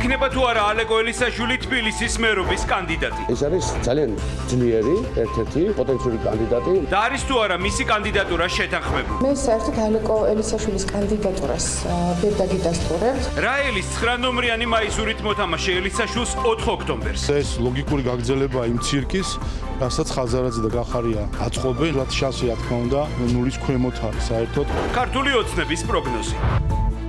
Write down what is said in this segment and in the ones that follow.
იქნება თუ არა ალეკო ელისაშვილი თბილისის მერობის კანდიდატი? ეს არის ძალიან ძლიერი ერთ-ერთი პოტენციური კანდიდატი. და არის თუ არა მისი კანდიდატურა შეთანხმებული? მე საერთოდ ალეკო ელისაშვილის კანდიდატურას ვერ დაგიდასტურებ. რა ელის 9 ნომრიანი მაისურით მოთამაშე ელისაშვილს 4 ოქტომბერს. ეს ლოგიკური გაგრძელება იმ ცირკის, რასაც ხაზარაძე და გახარია აწყობენ, რაც შანსი რა თქმა უნდა ნულის ქვემოთ არის საერთოდ. ქართული ოცნების პროგნოზი.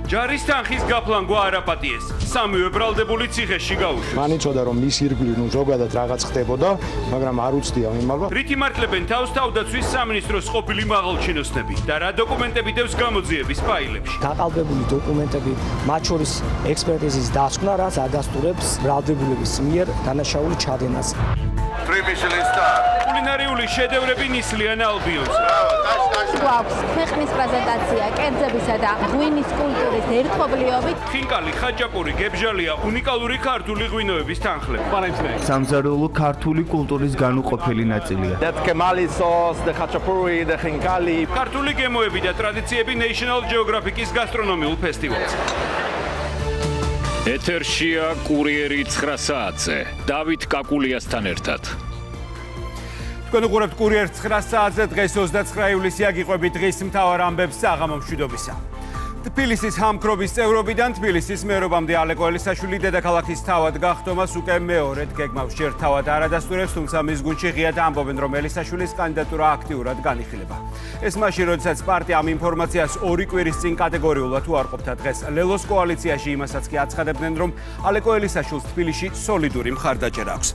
ჯარის თანხის გაფლან გვაარაპატიეს. სამივე ბრალდებული ციხეში გაუშვეს. მან იცოდა რომ მის ირგვლივ ზოგადად რაღაც ხდებოდა, მაგრამ არ უცდია მიმალვა. რითი მართლებენ თავს თავდაცვის სამინისტროს ყოფილი მაღალჩინოსნები და რა დოკუმენტები დევს გამოძიების ფაილებში. გაყალბებული დოკუმენტები, მათ შორის ექსპერტიზის დასკვნა, რაც ადასტურებს ბრალდებულების მიერ დანაშაული ჩადენას. კულინარიული შედევრები ნისლიან ალბიონზე. გვაქვს ქვეყნის პრეზენტაცია კერძებისა და ღვინის კულტურის ერთობლიობით. ხინკალი, ხაჭაპური, გებჟალია უნიკალური ქართული ღვინოების თანხლები. სამზარეულო ქართული კულტურის განუყოფელი ნაწილია. ქართული გემოები და ტრადიციები National Geographic-ის გასტრონომიულ ფესტივალზე. ეთერშია კურიერი 9 საათზე. დავით კაკულიასთან ერთად. თქვენ უყურებთ კურიერს 9 საათზე. დღეს 29 ივლისია, გიყვებით დღის მთავარ ამბებს საღამო მშვიდობისა. თბილისის ჰამქრობის წევრობიდან თბილისის მერობამდე ალეკო ელისაშვილი დედაქალაქის თავად გახდომას უკვე მეორედ გეგმავს. ჯერ თავად არ ადასტურებს, თუმცა მის გუნდში ღიად ამბობენ, რომ ელისაშვილის კანდიდატურა აქტიურად განიხილება. ეს მაშინ, როდესაც პარტია ამ ინფორმაციას 2 კვირის წინ კატეგორიულად უარყოფდა. დღეს ლელოს კოალიციაში იმასაც კი აცხადებდნენ, რომ ალეკო ელისაშვილს თბილისში სოლიდური მხარდაჭერა აქვს.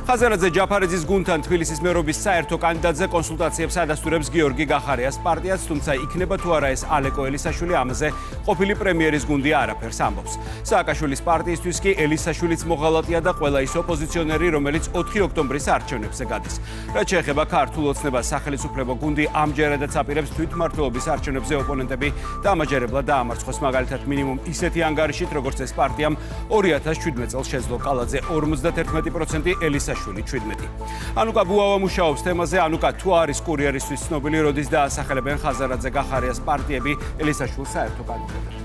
ხაზარაძე ჯაფარიძის გუნდთან თბილისის მერობის საერთო კანდიდატზე კონსულტაციებს ადასტურებს გიორგი გახარიას პარტიას, თუმცა იქნება თუ არა ეს ალეკო ელისაშვილი, ამაზე ყოფილი პრემიერის გუნდი არაფერს ამბობს. სააკაშვილის პარტიისთვის კი ელისაშვილიც მოღალატია და ყველა ის ოპოზიციონერი, რომელიც 4 ოქტომბრის არჩევნებზე გადის. რაც შეეხება ქართულ ოცნებას, სახელმწიფო გუნდი ამჯერადაც აპირებს თვითმმართველობის არჩევნებზე ოპონენტები დამაჯერებლად დაამარცხოს, მაგალითად მინიმუმ ისეთი ანგარიშით, როგორც ეს პარტიამ 2017 წელს შეძლო. კალაძე 51%, ელისაშვილი 17. ანუკა ბუავა მუშაობს თემაზე. ანუკა, თუ არის კურიერისთვის ცნობილი, როდის დაასახელებენ ხაზარაძე გახარიას პარტიები ელისაშვილს საერთო კანდიდატად?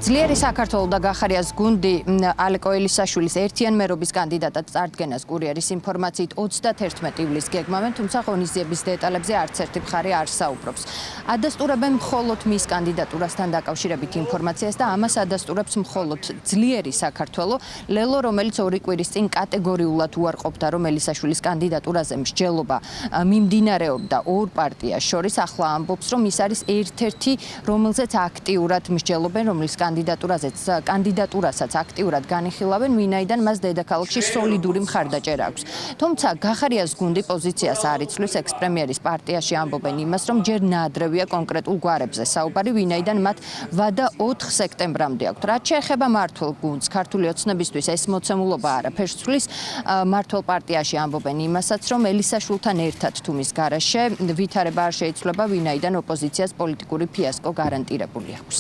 ძლიერი საქართველოს და გახარიას გუნდი ალეკო ელისაშვილის ერთიან მერობის კანდიდატად წარდგენას კურიერის ინფორმაციით 31 ივლისს გეგმავენ, თუმცა ღონისძიების დეტალებზე არც ერთი მხარე არ საუბრობს. ადასტურებენ მხოლოდ მის კანდიდატურასთან დაკავშირებით ინფორმაციას და ამას ადასტურებს მხოლოდ ძლიერი საქართველოს. ლელო, რომელიც 2 კვირის წინ კატეგორიულად უარყოფდა, რომ ელისაშვილის კანდიდატურაზე მსჯელობა მიმდინარეობდა 2 პარტიას შორის, ახლა ამბობს, რომ ის არის ერთ-ერთი, რომელზეც აქტიურად მსჯელობენ, რომლის კანდიდატურასაც აქტიურად განიხილავენ, ვინაიდან მას დედაქალაქში სოლიდური მხარდაჭერა აქვს. თუმცა გახარიას გუნდი პოზიციას არ იცვლის. ექს-პრემიერის პარტიაში ამბობენ იმას, რომ ჯერ ნაადრევია კონკრეტულ გვარებზე საუბარი, ვინაიდან მათ ვადა 4 სექტემბრამდე აქვთ. რაც შეეხება მართლ გუნდს, ქართული ოცნებისთვის ეს მოცემულობა არაფერს ცვლის. მართლ პარტიაში ამბობენ იმასაც, რომ ელისაშვილთან ერთად თუ მის გარეშე ვითარება არ შეიცვლება, ვინაიდან ოპოზიციას პოლიტიკური ფიასკო გარანტირებული აქვს.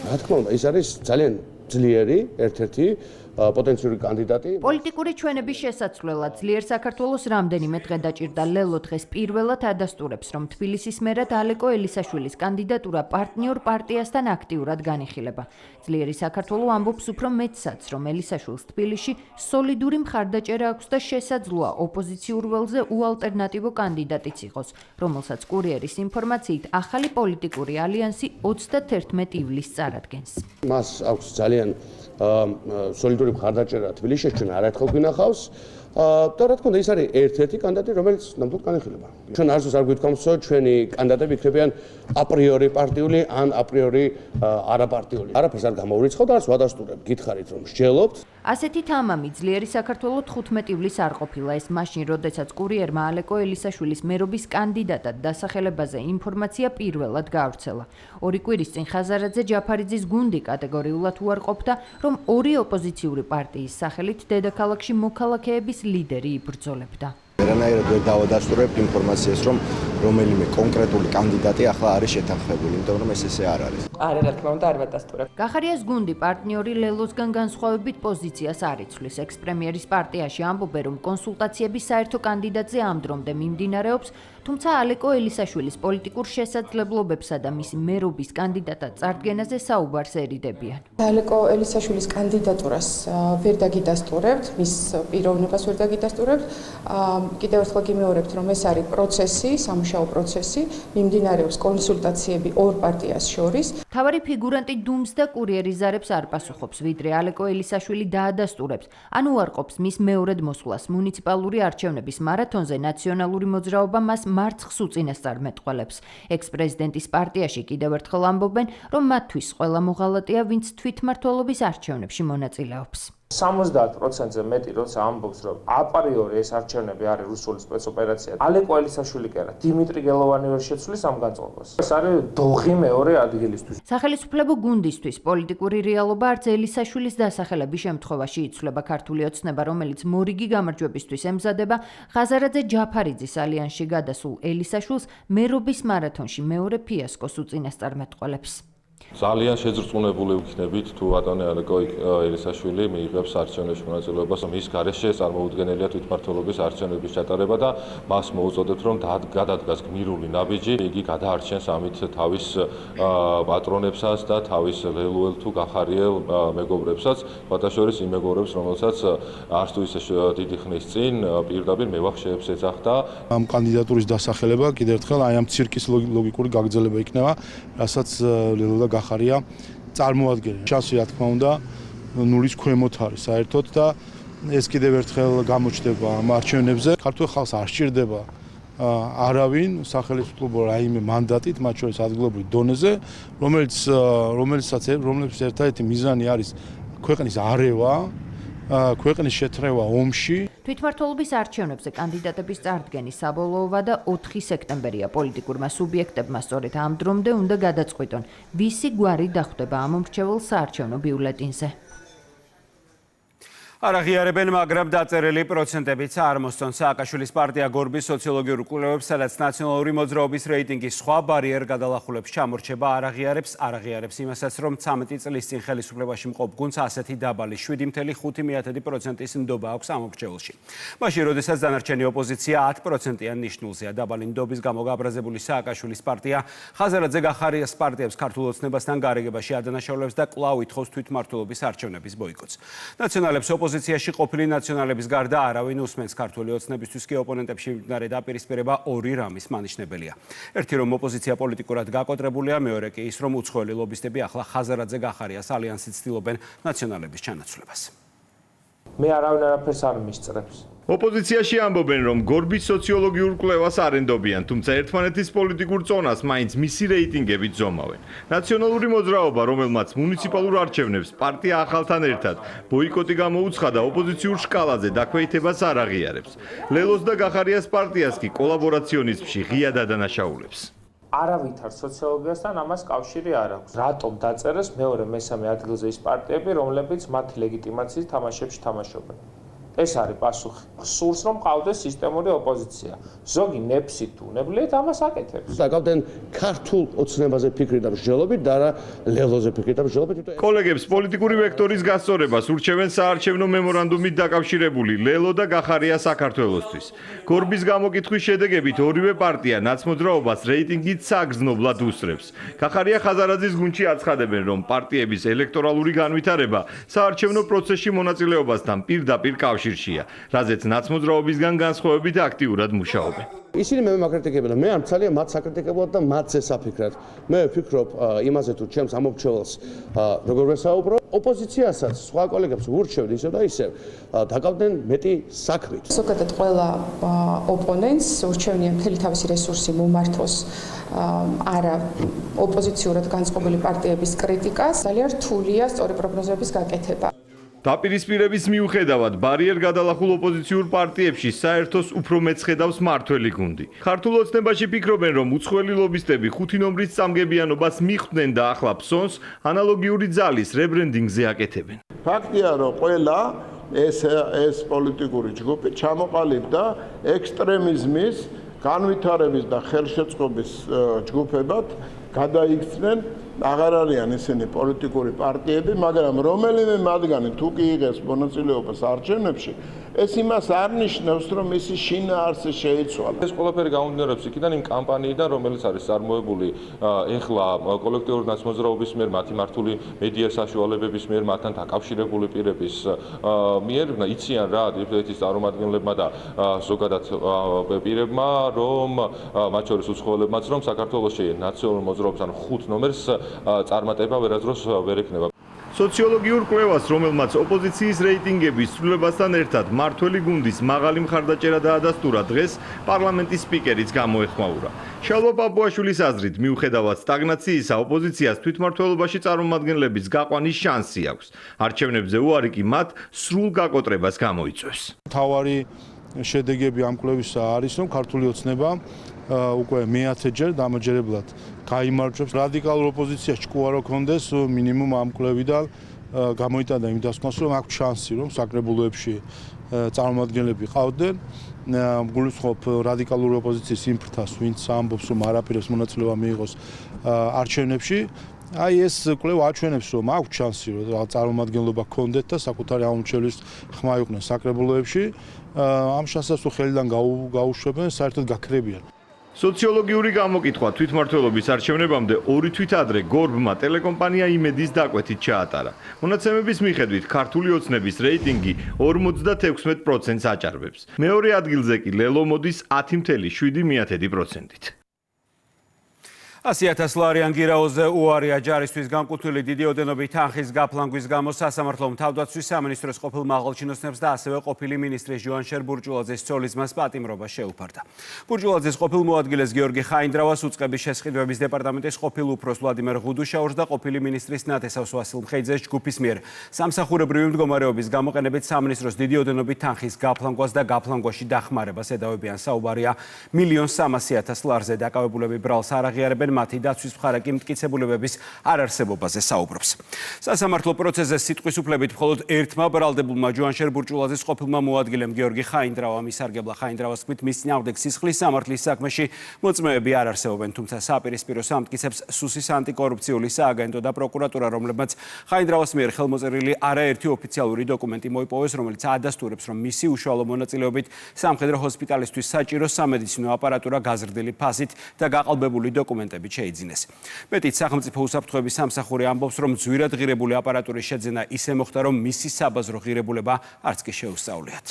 რა თქმა უნდა, ის არის ძალიან ძლიერი ერთ-ერთი პოტენციური კანდიდატი. პოლიტიკური ჩვენების შესაძლებლად ძლიერ საქართველოს რამდენიმე დღე დაჭირდა. ლელო დღეს პირველად ადასტურებს, რომ თბილისის მერად ალეკო ელისაშვილის კანდიდატურა პარტნიორ პარტიასთან აქტიურად განიხილება. ძლიერი საქართველოს ამბობს უფრო მეტსაც, რომ ელისაშვილს თბილისში სოლიდური მხარდაჭერა აქვს და შესაძლოა ოპოზიციურ ველზე უალტერნატივო კანდიდატიც იყოს, რომელსაც კურიერის ინფორმაციით ახალი პოლიტიკური ალიანსი 31 ივლისს წარადგენს. მას აქვს ძალიან სოლიდური მხარდაჭერა თბილისში, ჩვენ არაერთხელ გვინახავს. და რა თქმა უნდა, ის არის ერთ-ერთი კანდიდატი, რომელიც ნამდვილად განიხილება. ჩვენ არასდროს არ გვითქვამს, რომ ჩვენი კანდიდატები იქნებიან აპრიორი პარტიული ან აპრიორი არაპარტიული. არაფერს არ გამოვრიცხავ და არც ვადასტურებ. გითხარით, რომ მსჯელობთ. ასეთი თამამი ძლიერი საქართველოს 15 ივლისს არ ყოფილა. ეს მაშინ, როდესაც კურიერმა ალეკო ელისაშვილის მერობის კანდიდატად დასახელებაზე ინფორმაცია პირველად გაავრცელა. 2 კვირის წინ ხაზარაძე ჯაფარიძის გუნდი კატეგორიულად უარყოფდა, რომ 2 ოპოზიციური პარტიის სახელით დედაქალაქში მოქალაქეების ლიდერი იბრძოლებდა. ვერანაირად ვერ დავადასტურებ ინფორმაციას, რომ რომელიმე კონკრეტული კანდიდატი ახლა არის შეთანხმებული, იმიტომ რომ ესე არ არის. არა, რა თქმა უნდა, არ ვადასტურებ. გახარიას გუნდი პარტნიორი ლელოსგან განსხვავებით პოზიციას არ იცვლის. ექს-პრემიერის პარტიაში ამბობენ, რომ კონსულტაციები საერთო კანდიდატზე ამ დრომდე მიმდინარეობს, თუმცა ალეკო ელისაშვილის პოლიტიკურ შესაძლებლობებსა და მისი მერობის კანდიდატად წარდგენაზე საუბარს ერიდებიან. ალეკო ელისაშვილის კანდიდატურას ვერ დაგიდასტურებთ, მის პიროვნებას ვერ დაგიდასტურებთ. კიდევ ერთხელ გიმეორებთ, რომ ეს არის პროცესი, სამუშაო პროცესი, მიმდინარეობს კონსულტაციები ორ პარტიას შორის. მთავარი ფიგურანტი დუმს და კურიერის ზარებს არ პასუხობს, ვიდრე ალეკო ელისაშვილი დაადასტურებს, ან უარყოფს მის მეორედ მოსვლას მუნიციპალური არჩევნების მარათონზე ნაციონალური მოძრაობა მას მარცხს უწინასწარ მეტყველებს. ექს-პრეზიდენტის პარტიაში კიდევ ერთხელ ამბობენ, რომ მათთვის ყველა მოღალატეა, ვინც თვითმმართველობის არჩევნებში მონაწილეობს. 70%-ზე მეტი როცა ამბობს, რომ აპარიორი ეს არჩევნები არის რუსული სპეცოპერაცია. ალეკო ელისაშვილი კი არა, დიმიტრი გელოვანი ვერ შეცვლის ამ განწყობას. ეს არის დოღი მეორე ადგილისთვის. სახელმწიფო გუნდისთვის პოლიტიკური რეალობა არც ელისაშვილის დასახელების შემთხვევაში იცვლება. ქართული ოცნება, რომელიც მორიგი გამარჯვებისთვის ემზადება, ღაზარაძე ჯაფარიძის ალიანსში გადასულ ელისაშვილს მერობის მარათონში მეორე ფიასკოს უწინასწარ მეტყველებს. ძალიან შეძრწმუნებული ვიქნებით თუ ბატონი ალეკო ელისაშვილი მიიღებს არჩევნებში მონაწილეობას, მის გარეშე წარმოუდგენელია თვითმმართველობის არჩევნების ჩატარება და მას მოუწოდებთ, რომ გადადგას გმირული ნაბიჯი, იგი გადაარჩენს ამით თავის პატრონებსაც და თავის ლელუელ თუ გახარიელ მეგობრებსაც, ფათაშორის იმ მეგობრებს, რომელსაც არც თუ ისე დიდი ხნის წინ პირდაპირ მევახშეებს ეძახდა. ამ კანდიდატურის დასახელება კიდევ ერთხელ აი ამ ცირკის ლოგიკური გაგრძელება იქნება, რასაც ლელო და გახარია წარმოადგენენ. შანსი რა თქმა უნდა ნულის ქვემოთ არის საერთოდ და ეს კიდევ ერთხელ გამოჩნდება ამ არჩევნებზე. ქართულ ხალხს არ სჭირდება არავინ სახელმწიფო რაიმე მანდატით, მათ შორის ადგილობრივ დონეზე, რომელიც ერთადერთი მიზანი არის ქვეყნის არევა, ქვეყნის შეთრევა ომში. თვითმმართველობის არჩევნებზე კანდიდატების წარდგენის საბოლოოვა და 4 სექტემბერია. პოლიტიკურმა სუბიექტებმა სწორედ ამ დრომდე უნდა გადაწყვიტონ, ვისი გვარი დახვდება ამომრჩეულ საარჩევნო ბიულეტინზე. არ აღიარებენ, მაგრამ დაწერილი პროცენტებიც არ მოსწონს. სააკაშვილის პარტია გორბის სოციოლოგიურ კვლევებს, სადაც ნაციონალური მოძრაობის რეიტინგის სხვა ბარიერ გადალახულებს ჩამორჩება, არ აღიარებს იმასაც, რომ 13 წლის წინ ხელისუფლებაში მყოფ გუნდს ასეთი დაბალი 7.5%-ის ნდობა აქვს ამომრჩეულში. მაშინ, როდესაც დანარჩენი ოპოზიცია 10%-იან ნიშნულზეა. დაბალი ნდობის გამო გაბრაზებული სააკაშვილის პარტია ხაზარაძე გახარიას პარტიებს ქართულ ოცნებასთან გარიგებაში ადანაშაულებს და კვლავ ითხოვს თვითმმართველობის არჩევნების ბოიკოტს. ნაციონალებს ოპოზიციაში ყოფილი ნაციონალების გარდა არავინ უსმენს. ქართული ოცნებისთვის კი ოპონენტებში მიმდინარე დაპირისპირება ორი რამის მანიშნებელია. ერთი, რომ ოპოზიცია პოლიტიკურად გაკოტრებულია, მეორე კი ის, რომ უცხოელი ლობისტები ახლა ხაზარაძე გახარიას ალიანსით ცდილობენ ნაციონალების ჩანაცვლებას. მე არავინ არაფერს არ მისწრებს. ოპოზიციაში ამბობენ, რომ გორბის სოციოლოგიურ კვლევას არ ენდობიან, თუმცა ერთმანეთის პოლიტიკურ წონას მაინც მისი რეიტინგებით ზომავენ. ნაციონალური მოძრაობა, რომელმაც მუნიციპალურ არჩევნებს პარტია ახალთან ერთად ბოიკოტი გამოუცხადა, ოპოზიციურ შკალაზე დაქვეითებას არ აღიარებს. ლელოს და გახარიას პარტიას კი კოლაბორაციონიზმში ღიად ადანაშაულებს. არავითარ სოციოლოგიასთან ამას კავშირი არ აქვს. რატომ დაწერეს მეორე მესამე ადგილზე ის პარტიები, რომლებიც მათი ლეგიტიმაციის თამაშებში თამაშობენ? ეს არის პასუხი. სურს რომ ყავდეს სისტემური ოპოზიცია. ზოგი ნეფსით უნებლიეთ ამას აკეთებს. დაკავდნენ ქართულ ოცნებაზე ფიქრით და მსჯელობით და არა ლელოზე ფიქრით და მსჯელობით. კოლეგებს პოლიტიკური ვექტორის გასწორებას ურჩევენ საარჩევნო მემორანდუმით დაკავშირებული ლელო და გახარია საქართველოსთვის. გორბის გამოკითხვის შედეგებით ორივე პარტია ნაცმოძრაობას რეიტინგით საგრძნობლად უსწრებს. გახარია ხაზარაძის გუნდში აცხადებენ, რომ პარტიების ელექტორალური განვითარება საარჩევნო პროცესში მონაწილეობასთან პირდაპირ კავშირშია, რაზეც ნაცმოძრაობისგან განსხვავებით აქტიურად მუშაობენ. ისინი მე მაკრიტიკებენ, მე არ ძალიან მათ საკრიტიკებულად და მათზე საფიქრად. მე ვფიქრობ იმაზე თუ ჩემს ამომრჩეველს როგორ ვესაუბრო, ოპოზიციასაც სხვა კოლეგებს ვურჩევთ ისევ და ისევ დაკავდნენ მეტი საქმით. ზოგადად ყველა ოპონენტს ურჩევნია მთელი თავისი რესურსი მომართოს არა ოპოზიციურად განწყობილი პარტიების კრიტიკას, ძალიან რთულია სწორი პროგნოზების გაკეთება. დაპირისპირების მიუხედავად, ბარიერ გადალახულ ოპოზიციურ პარტიებში საერთოს უფრო მეც ხედავს მართველი გუნდი. ქართულ ოცნებაში ფიქრობენ, რომ უცხოელი ლობისტები 5 ნომრის წამგებიანობას მიხვდნენ და ახლა ფსონს ანალოგიური ძალის რებრენდინგზე აკეთებენ. ფაქტია, რომ ყველა ეს პოლიტიკური ჯგუფი ჩამოყალიბდა ექსტრემიზმის განვითარების და ხელშეწყობის ჯგუფებად გადაიქცნენ აღარ არიან ისინი პოლიტიკური პარტიები, მაგრამ რომელიმე მათგანი თუ კი იღებს მონაწილეობას არჩევნებში, ეს იმას არ ნიშნავს, რომ ისი შინაარსი შეიცვალა. ეს ყველაფერი გამომდინარეობს იქიდან იმ კამპანიიდან, რომელიც არის წარმოებული ეხლა კოლექტიური ნაცმოძრაობის მიერ, მათი მართული მედია საშუალებების მიერ, მათთან დაკავშირებული პირების მიერ, იციან რა დიპლომატიის წარმომადგენლებმა და ზოგადად პირებმა, რომ მათ შორის უცხოელებმაც, რომ საქართველოში ნაციონალურ მოძრაობის ან 5 ნომერს წარმატება ვერასდროს ვერ ექნება. სოციოლოგიურ კვლევას, რომელმაც ოპოზიციის რეიტინგების ცვლილებასთან ერთად მართველი გუნდის მაღალი მხარდაჭერა დაადასტურა, დღეს პარლამენტის სპიკერიც გამოეხმაურა. შალვა პაპუაშვილის აზრით, მიუხედავად სტაგნაციისა, ოპოზიციას თვითმმართველობაში წარმომადგენლების გაყვანის შანსი აქვს. არჩევნებზე უარი კი მათ სრულ გაკოტრებას გამოიწვევს. თავარი შედეგები ამ კვლევისა არის, რომ ქართული ოცნება უკვე მე-10ჯერ დამაჯერებლად გაიმარჯვებს რადიკალურ ოპოზიციას ჭკუა რო კონდეს მინიმუმ ამ კვლევიდან გამოიტანა იმ დასკვნას, რომ აქვს შანსი, რომ საკრებულოებში წარმომადგენლები ყავდნენ. გულისხმობ რადიკალური ოპოზიციის იმ ფრთას, ვინც ამბობს, რომ არაპირებს მონაწილეობა მიიღოს არჩევნებში. აი ეს კვლევა აჩვენებს, რომ აქვს შანსი, რომ წარმომადგენლობა გქონდეთ და საკუთარი აღმოჩენილების ხმა იყვნენ საკრებულოებში. ამ შანსს თუ ხელიდან გაუშვებენ, საერთოდ გაქრებიან. სოციოლოგიური გამოკითხვა თვითმმართველობის არჩევნებამდე 2 თვით ადრე გორბმა ტელეკომპანია იმედის დაკვეთით ჩაატარა. მონაცემების მიხედვით ქართული ოცნების რეიტინგი 56%-ს აჭარბებს. მეორე ადგილზე კი ლელო მოდის 10,7%-ით. 100,000 ლარიან გირაოზე უარია ჯარისთვის განკუთვნილი დიდი ოდენობით თანხის გაფლანგვის გამო სასამართლომ თავდაცვის სამინისტროს ყოფილ მაღალჩინოსნებს და ასევე ყოფილი მინისტრის ჯოანშერ ბურჯულაძის ცოლისმას პატიმრობა შეუფარდა. ბურჯულაძის ყოფილ მოადგილეს გიორგი ხაინდრავას, უწყების შესყიდვების დეპარტამენტის ყოფილ უფროს ვლადიმერ ღუდუშაურს და ყოფილი მინისტრის ნათესავს ვასილ მხეიძეს ჯგუფის მიერ სამსახურებრივი მდგომარეობის გამოყენებით სამინისტროს დიდი ოდენობით თანხის გაფლანგვას და გაფლანგვაში დახმარებას ედავებიან. საუბარია 1,300,000 ლარზე. დაკავებულები ბრალს არ აღიარებენ, მათი დაცვის მხარე კი მტკიცებულებების არარსებობაზე საუბრობს. სასამართლო პროცესზე სიტყვის უფლებით მხოლოდ ერთმა ბრალდებულმა ჯოანშერ ბურჯულაძის ყოფილმა მოადგილემ გიორგი ხაინდრავამ ისარგებლა. ხაინდრავას თქმით, მის წინააღმდეგ სისხლის სამართლის საქმეში მოწმეები არ არსებობენ, თუმცა საპირისპირო სამტკიცებს სუსის ანტიკორუფციული სააგენტო და პროკურატურა, რომლებმაც ხაინდრავას მიერ ხელმოწერილი არაერთი ოფიციალური დოკუმენტი მოიპოვეს, რომელიც ადასტურებს, რომ მისი უშუალო მონაწილეობით სამხედრო ჰოსპიტალისთვის საჭირო სამედიცინო აპარატურა გაზრდილი ფასით და გაყალბებული დოკუმენტები შეიძინეს. მეტიც სახელმწიფო უსაფრთხოების სამსახური ამბობს, რომ ძვირად ღირებული აპარატურის შეძენა ისე მოხდა, რომ მისი საბაზრო ღირებულება არც კი შეუსწავლიათ.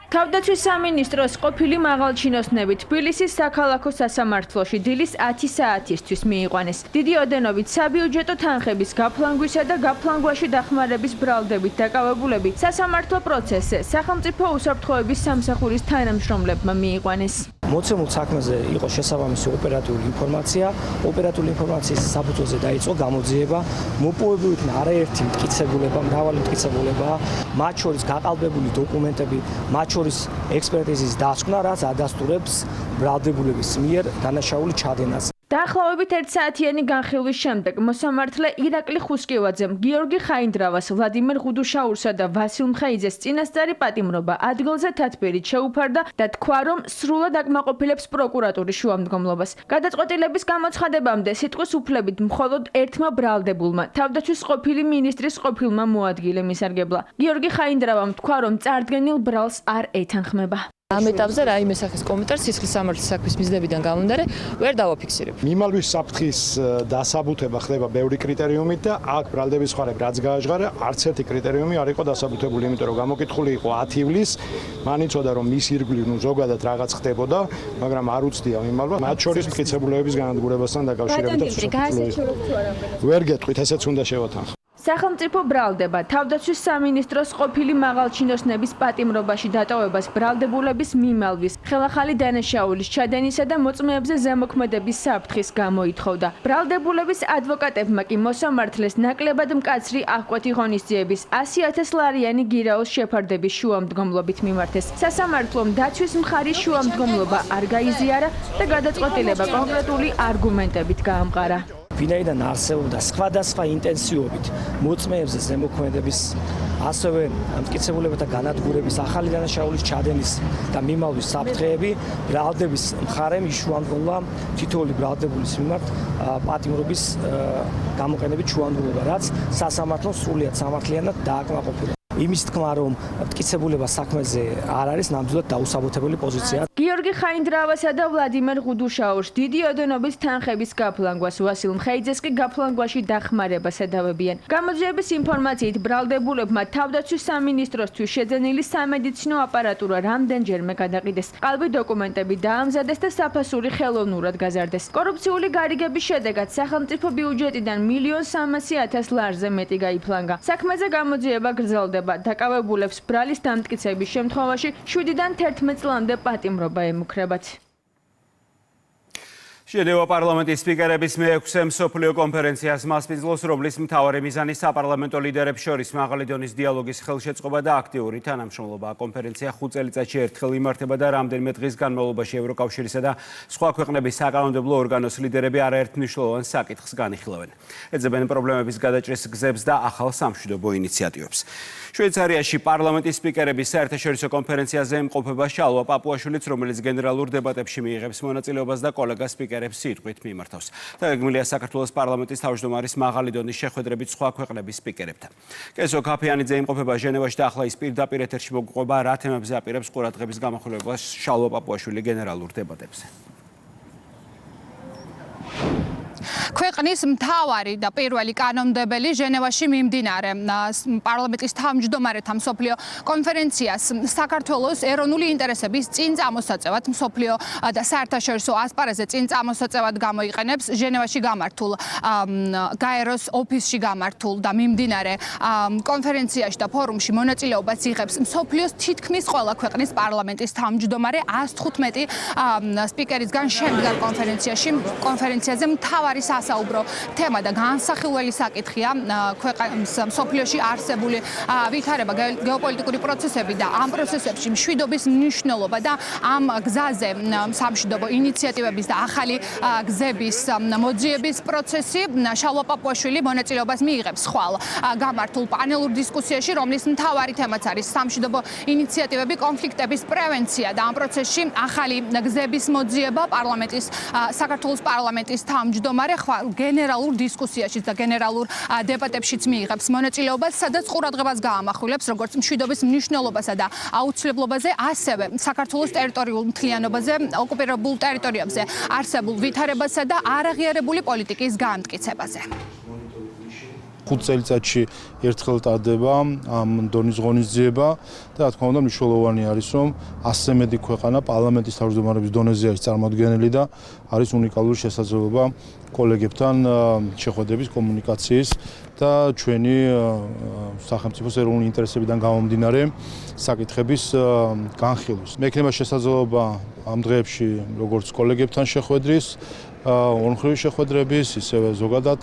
თავდაცვის სამინისტროს ყოფილი მაღალჩინოსნები თბილისის საქალაქო სასამართლოში დილის 10 საათისთვის მიიყვანეს. დიდი ოდენობით საბიუჯეტო თანხების გაფლანგვისა და გაფლანგვაში დახმარების ბრალდებით დაკავებულები სასამართლო პროცესზე სახელმწიფო უსაფრთხოების სამსახურის თანამშრომლებმა მიიყვანეს. მოცემულ საქმეზე იყო შესაბამისი ოპერატიული ინფორმაცია. ოპერატიული ინფორმაციის საფუძველზე დაიწყო გამოძიება. მოპოვებული იქნა არაერთი მტკიცებულება, მრავალი მტკიცებულება, მათ შორის გაყალბებული დოკუმენტები, მათ შორის ექსპერტიზის დასკვნა, რაც ადასტურებს ბრალდებულების მიერ დანაშაული ჩადენას. დაახლოებით 1 საათიანი განხილვის შემდეგ მოსამართლე ირაკლი ხუსკივაძემ გიორგი ხაინდრავას, ვლადიმერ ღუდუშაურსა და ვასილ მხეიძეს წინასწარი პატიმრობა ადგილზე თათბირით შეუფარდა და თქვა, რომ სრულად აკმაყოფილებს პროკურატურის შუამდგომლობას. გადაწყვეტილების გამოცხადებამდე სიტყვის უფლებით მხოლოდ ერთმა ბრალდებულმა, თავდაცვის ყოფილი მინისტრის ყოფილმა მოადგილემ ისარგებლა. გიორგი ხაინდრავამ თქვა, რომ წარდგენილ ბრალს არ ეთანხმება. ამ ეტაპზე რაიმე სახის კომენტარს სისხლის სამართლის საქმის მიზნებიდან გამომდინარე ვერ დავაფიქსირებ. მიმალვის საფრთხის დასაბუთება ხდება ბევრი კრიტერიუმით და აქ ბრალდების მხარემ რაც გააჟღარა, არც ერთი კრიტერიუმი არ იყო დასაბუთებული, იმიტომ რომ გამოკითხული იყო 10 ივლისს, მან იცოდა რომ მის ირგვლივ ზოგადად რაღაც ხდებოდა, მაგრამ არ უცდია მიმალვა, მათ შორის მტკიცებულებების განადგურებასთან დაკავშირებით. ვერ გეტყვით, ესეც უნდა შევათანხმო. სახელმწიფო ბრალდება თავდაცვის სამინისტროს ყოფილი მაღალჩინოსნების პატიმრობაში დატოვებას ბრალდებულების მიმალვის, ხელახალი დანაშაულის ჩადენისა და მოწმეებზე ზემოქმედების საფრთხის გამო ითხოვდა. ბრალდებულების ადვოკატებმა კი მოსამართლეს ნაკლებად მკაცრი აღკვეთი ღონისძიების 100,000 ლარიანი გირაოს შეფარდების შუამდგომლობით მიმართეს. სასამართლომ დაცვის მხარის შუამდგომლობა არ გაიზიარა და გადაწყვეტილება კონკრეტული არგუმენტებით გაამყარა. ვინაიდან არსებობდა სხვადასხვა ინტენსივობით მოწმეებზე ზემოქმედების, ასევე მტკიცებულებათა განადგურების, ახალი დანაშაულის ჩადენის და მიმალვის საფრთხეები ბრალდების მხარემ იშუანდროლა თითოეული ბრალდებულის მიმართ პატიმრობის გამოყენებით შუანდროება, რაც სასამართლოს სრულიად სამართლიანად დააკმაყოფილა. იმის თქმა, რომ მტკიცებულება საქმეზე არ არის ნამდვილად დაუსაბუთებელი პოზიცია. გიორგი ხაინდრავასა და ვლადიმერ ღუდუშაურს დიდი ოდენობის თანხების გაფლანგვას, ვასილ მხეიძეს კი გაფლანგვაში დახმარებას ედავებიან. გამოძიების ინფორმაციით ბრალდებულებმა თავდაცვის სამინისტროსთვის შეძენილი სამედიცინო აპარატურა რამდენჯერმე გადაყიდეს. ყალბი დოკუმენტები დაამზადეს და საფასური ხელოვნურად გაზარდეს. კორუფციული გარიგების შედეგად სახელმწიფო ბიუჯეტიდან 1.300.000 ლარზე მეტი გაიფლანგა. საქმეზე გამოძიება გრძელდება. დაკავებულებს ბრალის დამტკიცების შემთხვევაში 7-დან 11 წლამდე პატიმრობა ემუქრებათ. შედევა პარლამენტის სპიკერების მე-6 მსოფლიო კონფერენციას მასპინძლობს, რომლის მთავარი მიზანი საპარლამენტო ლიდერებს შორის მაღალი დონის დიალოგის ხელშეწყობა და აქტიური თანამშრომლობა. კონფერენცია 5 წელიწადში ერთხელ იმართება და რამდენიმე დღის განმავლობაში ევროკავშირისა და სხვა ქვეყნების საკანონმდებლო ორგანოს ლიდერები არაერთ მნიშვნელოვან საკითხს განიხილავენ. ეძებენ პრობლემების გადაჭრის გზებს და ახალ სამშვიდობო ინიციატივებს. შვეიცარიაში პარლამენტის სპიკერების საერთაშორისო კონფერენციაზე იმყოფება შალვა პაპუაშვილიც, რომელიც გენერალურ დებატებში მიიღებს მონაწილეობას და კოლეგას სპიკერებს სიტყვით მიმართავს. დაგეგმილია საქართველოს პარლამენტის თავმჯდომარის მაღალი დონის შეხვედრებით სხვა ქვეყნების სპიკერებთან. კესო ქაფიანიძე იმყოფება ჟენევაში და ახლა ის პირდაპირ ეთერში მოგყვება რა თემებზე აპირებს ყურადღების გამახვილებას შალვა პაპუაშვილი გენერალურ დებატებზე. ქვეყნის მთავარი და პირველი კანონმდებელი ჟენევაში მიმდინარე პარლამენტის თავმჯდომარეთა მსოფლიო კონფერენციას საქართველოს ეროვნული ინტერესების წინ წამოსაწევად მსოფლიო და საერთაშორისო ასპარეზზე წინ წამოსაწევად გამოიყენებს ჟენევაში გამართულ გაეროს ოფისში გამართულ და მიმდინარე კონფერენციაში და ფორუმში მონაწილეობას იღებს მსოფლიოს თითქმის ყველა ქვეყნის პარლამენტის თავმჯდომარე 115 სპიკერისგან შემდგარ კონფერენციაზე მთავარი სასაუბრო თემა და განსახილველი საკითხია ქვეყნის მსოფლიოში არსებული ვითარება, გეოპოლიტიკური პროცესები და ამ პროცესებში მშვიდობის მნიშვნელობა და ამ გზაზე სამშვიდობო ინიციატივების და ახალი გზების მოძიების პროცესი. შალვა პაპუაშვილი მონაწილეობას მიიღებს ხვალ გამართულ პანელურ დისკუსიაში, რომლის მთავარი თემაც არის სამშვიდობო ინიციატივები, კონფლიქტების პრევენცია და ამ პროცესში ახალი გზების მოძიება. საქართველოს პარლამენტის თავმჯდომარე ხვალ გენერალურ დისკუსიაშიც და გენერალურ დებატებშიც მიიღებს მონაწილეობას, სადაც ყურადღებას გაამახვილებს როგორც მშვიდობის მნიშვნელობასა და აუცილებლობაზე, ასევე საქართველოს ტერიტორიულ მთლიანობაზე, ოკუპირებულ ტერიტორიებზე არსებულ ვითარებასა და არაღიარებული პოლიტიკის განმტკიცებაზე. 5 წელიწადში ერთხელ ტარდება ამ დონის ღონისძიება და რა თქმა უნდა მნიშვნელოვანი არის, რომ ასე მეტი ქვეყანა პარლამენტის თავმჯდომარების დონეზე არის წარმოდგენილი და არის უნიკალური შესაძლებლობა კოლეგებთან შეხვედრების, კომუნიკაციის და ჩვენი სახელმწიფოს ეროვნული ინტერესებიდან გამომდინარე საკითხების განხილვის. მექნება შესაძლებლობა ამ დღეებში როგორც კოლეგებთან შეხვედრის, ორმხრივი შეხვედრების, ისევე ზოგადად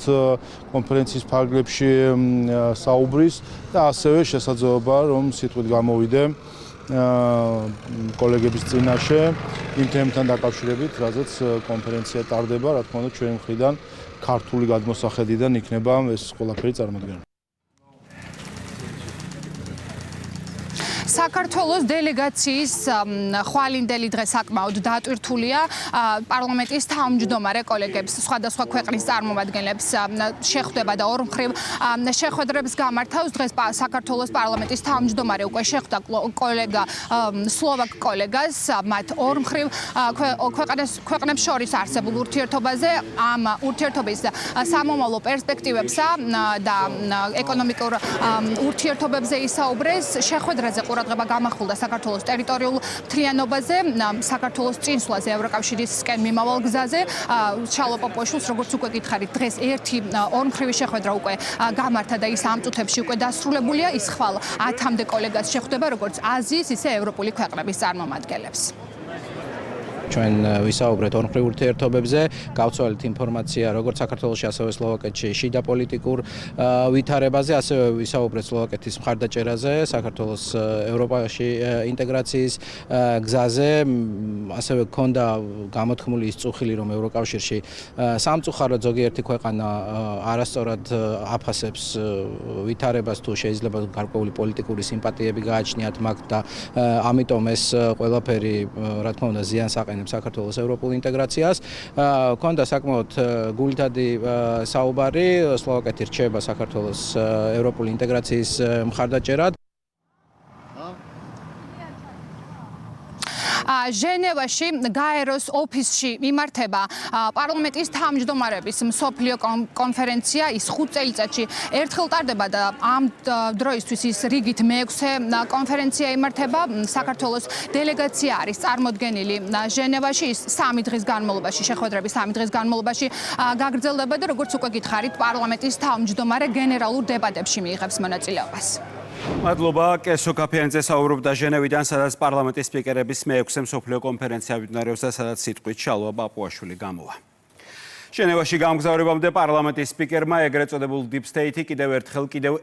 კონფერენციის ფარგლებში საუბრის და ასევე შესაძლებლობა რომ სიტყვით გამოვიდე კოლეგების წინაშე იმ თემებთან დაკავშირებით, რაზეც კონფერენცია ტარდება, რა თქმა უნდა ჩვენი მხრიდან ქართული გადმოსახედიდან იქნება ეს ყველაფერი წარმოდგენილი. საქართველოს დელეგაციის ხვალინდელი დღე საკმაოდ დატვირთულია პარლამენტის თავმჯდომარე კოლეგებს, სხვადასხვა ქვეყნის წარმომადგენლებს შეხვდება და ორმხრივ შეხვედრებს გამართავს. დღეს საქართველოს პარლამენტის თავმჯდომარე უკვე შეხვდა კოლეგა სლოვაკ კოლეგას, მათ ორმხრივ ქვეყნებს შორის არსებულ ურთიერთობაზე, ამ ურთიერთობის სამომავლო პერსპექტივებსა და ეკონომიკურ ურთიერთობებზე ისაუბრეს. შეხვედრაზე ყურადღება გამახვილდა საქართველოს ტერიტორიულ მთლიანობაზე, საქართველოს წინსვლაზე ევროკავშირისკენ მიმავალ გზაზე. შალვა პაპუაშვილს, როგორც უკვე გითხარით, დღეს ერთი ორმხრივი შეხვედრა უკვე გამართა და ის ამ წუთებში უკვე დასრულებულია. ის ხვალ 10-მდე კოლეგას შეხვდება როგორც აზიის, ისე ევროპული ქვეყნების წარმომადგენლებს. ჩვენ ვისაუბრეთ ორმხრივ ურთიერთობებზე, გავცვალეთ ინფორმაცია როგორც საქართველოში, ასევე სლოვაკეთში შიდა პოლიტიკურ ვითარებაზე, ასევე ვისაუბრეთ სლოვაკეთის მხარდაჭერაზე, საქართველოს ევროპაში ინტეგრაციის გზაზე, ასევე გქონდა გამოთქმული ის წუხილი, რომ ევროკავშირში სამწუხაროდ ზოგიერთი ქვეყანა არასწორად აფასებს ვითარებას თუ შეიძლება გარკვეული პოლიტიკური სიმპათიები გააჩნიათ მაგ და ამიტომ ეს ყველაფერი რა თქმა უნდა ზიანს აყენებს საქართველოს ევროპულ ინტეგრაციას. გქონდა საკმაოდ გულითადი საუბარი, სლოვაკეთი რჩება საქართველოს ევროპული ინტეგრაციის მხარდაჭერად. ჟენევაში გაეროს ოფისში იმართება პარლამენტის თავმჯდომარების მსოფლიო კონფერენცია. ის 5 წელიწადში ერთხელ ტარდება და ამ დროისთვის ის რიგით მე-6 კონფერენცია იმართება. საქართველოს დელეგაცია არის წარმოდგენილი ჟენევაში. ის 3 დღის განმავლობაში, შეხვედრების 3 დღის განმავლობაში გაგრძელდება და როგორც უკვე გითხარით, პარლამენტის თავმჯდომარე გენერალურ დებატებში მიიღებს მონაწილეობას. მადლობა. კესო კაფიანიძე საუბრობდა ჟენევიდან, სადაც პარლამენტის სპიკერების მე-6 მსოფლიო კონფერენცია მიმდინარეობს და სადაც სიტყვით შალვა პაპუაშვილი გამოვა. ჟენევაში გამგზავრებამდე პარლამენტის სპიკერმა ეგრეთ წოდებულ Deep State-ი კიდევ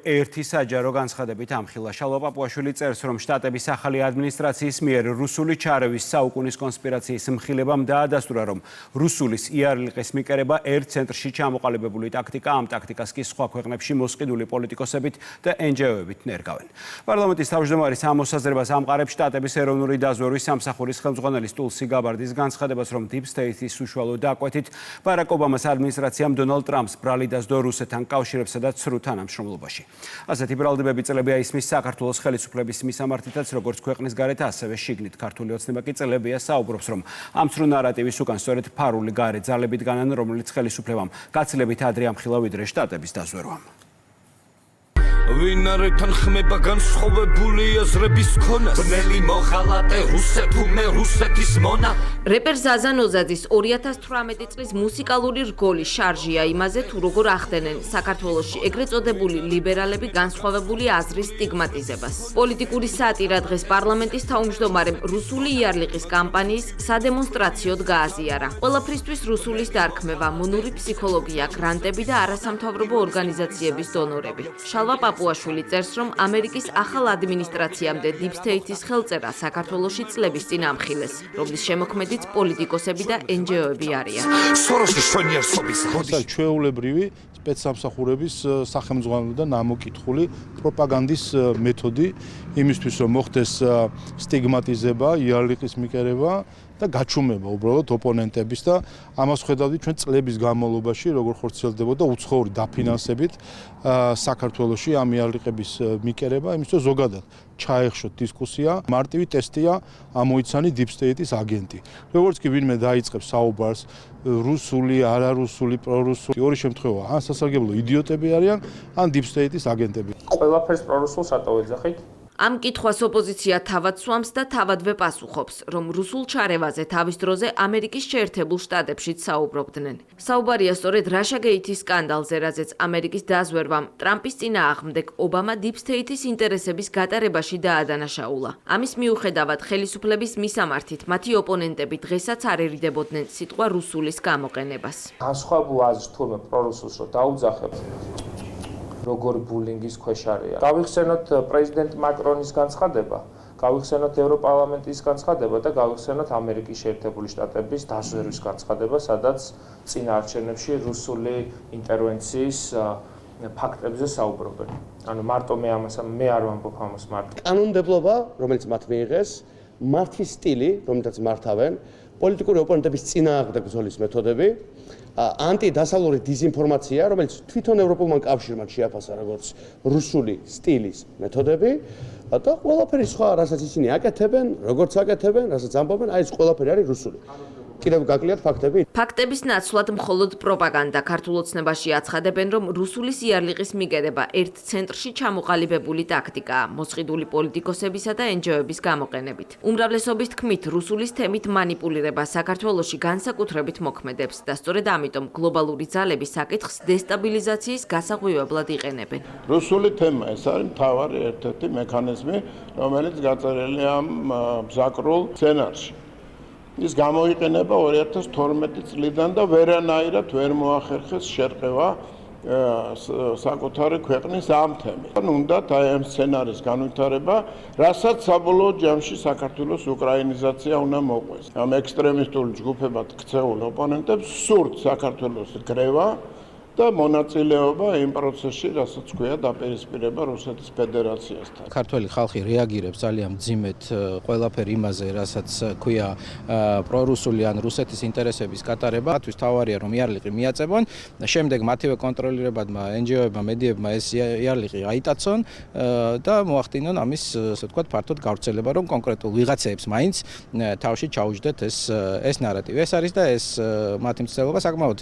ერთი საჯარო განცხადებით ამხილა. შალვა პაპუაშვილი წერს, რომ შტატების ახალი ადმინისტრაციის მიერ რუსული ჩარევის საუკუნის კონსპირაციის მხილებამ დაადასტურა, რომ რუსულის იარლიყის მიკერება ერთ ცენტრში ჩამოყალიბებული ტაქტიკა, ამ ტაქტიკას კი სხვა ქვეყნებში მოსყიდული პოლიტიკოსებით და NGO-ებით ნერგავენ. პარლამენტის თავმჯდომარის ამ მოსაზრებას ამყარებს შტატების ეროვნული დაზვერვის სამსახურის ხელმძღვანელი ტულსი გაბარდის განცხადებას, რომ Deep State-ის უშუალო დაკვეთით ბარაკ ობამას ადმინისტრაციამ დონალდ ტრამპს ბრალი დასდო რუსეთთან კავშირებსა და ცრუ თანამშრომლობაში. ასეთი ბრალდებები წლებია ისმის საქართველოს ხელისუფლების მისამართითაც, როგორც ქვეყნის გარეთ, ასევე შიგნით. ქართული ოცნება კი წლებია საუბრობს, რომ ამ ცრუ ნარატივის უკან სწორედ ფარული გარე ძალები დგანან, რომელიც ხელისუფლებამ გაცილებით ადრე ამხილა ვიდრე შტატების დაზვერვამ. ვინარეთან ხმება განსხვავებული აზრების ქონას ბნელი მოხალატე რუსეთუმე რუსეთის მონა რეპერ ზაზა ნოზაძის 2018 წლის მუსიკალური რგოლი შარჟია იმაზე თუ როგორ ახდენენ საქართველოში ეგრეთ წოდებული ლიბერალები განსხვავებული აზრის სტიგმატიზებას. პოლიტიკური სატირა დღეს პარლამენტის თავმჯდომარემ რუსული იარლიყის კამპანიის სადემონსტრაციოდ გააზიარა. ყველაფრისთვის რუსულის დარქმევა, მონური ფსიქოლოგია, გრანტები და არასამთავრობო ორგანიზაციების დონორები. შალვა პაპუაშვილი წერს, რომ ამერიკის ახალ ადმინისტრაციამდე Deep State-ის ხელწერა საქართველოში წლების წინ ამხილეს, რომლის შემოქმედიც პოლიტიკოსები და NGO-ები არიან. სოროსის ჩვენიარსობის ხოდი ჩვეულებრივი სპეცსამსახურების სახელმძღვანელო და ნამოკითხული პროპაგანდის მეთოდი იმისთვის, რომ მოხდეს სტიგმატიზება, იარლიყის მიკერება და გაჩუმება უბრალოდ ოპონენტების და ამას ხედავდით ჩვენ წლების განმავლობაში, როგორ ხორციელდებოდა უცხოური დაფინანსებით საქართველოში ამ იარლიყების მიკერება, იმისთვის ზოგადად ჩაეხშოთ დისკუსია, მარტივი ტესტია ამოიცანი Deep State-ის აგენტი. როგორც კი ვინმე დაიწყებს საუბარს რუსული, არარუსული, პრორუსული, ორი შემთხვევა, ან სასარგებლო იდიოტები არიან, ან Deep State-ის აგენტები. ყველაფერს პრორუსულს რატო ეძახით? ამ კითხვას ოპოზიცია თავად სვამს და თავადვე პასუხობს, რომ რუსულ ჩარევაზე თავის დროზე ამერიკის შეერთებულ შტატებშიც საუბრობდნენ. საუბარია სწორედ რაშაგეითის სკანდალზე, რაზეც ამერიკის დაზვერვამ ტრამპის წინააღმდეგ ობამა Deep State-ის ინტერესების გატარებაში დაადანაშაულა. ამის მიუხედავად ხელისუფლების მისამართით მათი ოპონენტები დღესაც არ ერიდებოდნენ სიტყვა რუსულის გამოყენებას. განსხვავებულ აზრს თურმე პრორუსულს რო დაუძახებთ, როგორი ბულინგის ქვეშ არის. გავიხსენოთ პრეზიდენტ მაკრონის განცხადება, გავიხსენოთ ევროპარლამენტის განცხადება და გავიხსენოთ ამერიკის შეერთებული შტატების დაზვერვის განცხადება, სადაც წინა არჩევნებში რუსული ინტერვენციის ფაქტებზე საუბრობენ. ანუ მარტო მე არ ვამბობ ამას მარტო. კანონმდებლობა, რომელიც მათ მიიღეს, მათი სტილი, რომელთაც მართავენ, პოლიტიკური ოპონენტების წინააღმდეგ ბრძოლის მეთოდები, ანტიდასავლური დიზინფორმაცია, რომელიც თვითონ ევროპულმა კავშირმა შეაფასა როგორც რუსული სტილის მეთოდები და ყველაფერი სხვა, რასაც ისინი აკეთებენ, როგორც აკეთებენ, რასაც ამბობენ, აი ეს ყველაფერი არის რუსული. კიდევ გაკლიათ ფაქტები? ფაქტების ნაცვლად მხოლოდ პროპაგანდა. ქართულ ოცნებაში აცხადებენ, რომ რუსულის იარლიყის მიგერება ერთ ცენტრში ჩამოყალიბებული ტაქტიკაა, მოსყიდული პოლიტიკოსებისა და NGO-ების გამოყენებით. უმრავლესობის თქმით, რუსულის თემით მანიპულირება საქართველოში განსაკუთრებით მოქმედებს და სწორედ ამიტომ გლობალური ძალები საკითხს დესტაბილიზაციის გასაღვივებლად იყენებენ. რუსული თემა ეს არის მთავარი ერთ-ერთი მექანიზმი, რომელიც გაწერილია ამ ბზაკრულ სცენარში. ის გამოიყენება 2012 წლიდან და ვერანაირად ვერ მოახერხეს შერყევა საკუთარი ქვეყნის ამ თემით. უნდათ აი ამ სცენარის განვითარება, რასაც საბოლოო ჯამში საქართველოს უკრაინიზაცია უნდა მოყვეს. ამ ექსტრემისტული ჯგუფებად ქცეულ ოპონენტებს სურთ საქართველოს გრევა და მონაწილეობა იმ პროცესში, რასაც ქვია დაპირისპირება რუსეთის ფედერაციასთან. ქართველი ხალხი რეაგირებს ძალიან მძიმედ ყველაფერ იმაზე, რასაც ქვია პრორუსული ან რუსეთის ინტერესების კატარება. თვის თავარია რომ იარლიყი მიაწებონ, შემდეგ მათივე კონტროლირებადმა NGO-ებმა, მედიებმა ეს იარლიყი აიტაცონ და მოახდინონ ამის, ასე ვთქვათ, ფართოდ გავრცელება, რომ კონკრეტულ ვიღაცებს მაინც თავში ჩაუჯდეთ ეს ნარატივი. ეს არის და ეს მათი მცდელობა საკმაოდ